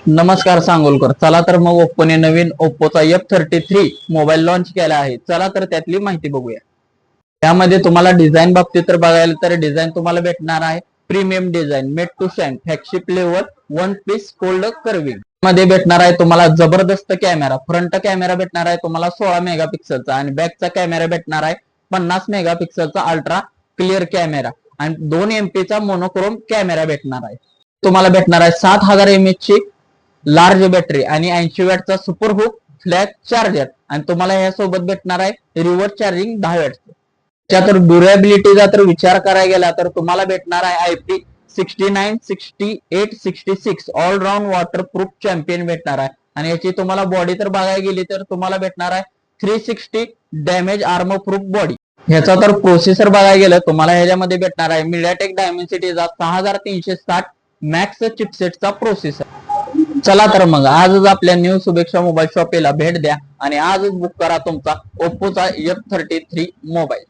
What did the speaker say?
नमस्कार सांगोलकर. चला तर मग ओप्पोने नवीन ओप्पोचा F33 मोबाईल लॉन्च केला आहे. चला तर त्यातली माहिती बघूया. त्यामध्ये तुम्हाला डिझाईन बाबतीत तर बघायला तर डिझाईन तुम्हाला भेटणार आहे premium design, made to shine, flagship level, one piece fold curving मध्ये भेटणार आहे तुम्हाला जबरदस्त कॅमेरा. फ्रंट कॅमेरा भेटणार आहे तुम्हाला 16 मेगापिक्सलचा आणि बॅकचा कॅमेरा भेटणार आहे 50 मेगापिक्सलचा अल्ट्रा क्लिअर कॅमेरा आणि 2 MP चा मोनोक्रोम कॅमेरा भेटणार आहे. तुम्हाला भेटणार आहे 7000 mAh ची लार्ज बॅटरी आणि 80 वॅटचा सुपर हुक फ्लॅश चार्जर आणि तुम्हाला यासोबत भेटणार आहे रिव्हर्स चार्जिंग 10 वॅट. तर ड्युरेबिलिटीचा तर विचार करायला गेला तर तुम्हाला भेटणार आहे IP69 68 66 ऑलराऊंड वॉटरप्रूफ चॅम्पियन भेटणार आहे आणि याची तुम्हाला बॉडी तर बघायला गेली तर तुम्हाला भेटणार आहे 360 डॅमेज आर्मर प्रूफ बॉडी. ह्याचा तर प्रोसेसर बघायला गेलं तुम्हाला ह्याच्यामध्ये भेटणार आहे MediaTek Dimensity 6360 मॅक्स चिपसेटचा प्रोसेसर. चला तर मग आजच आपल्या न्यू शुभेच्छा मोबाईल शॉपला भेट द्या आणि आजच बुक करा तुमचा ओप्पोचा F33 मोबाईल.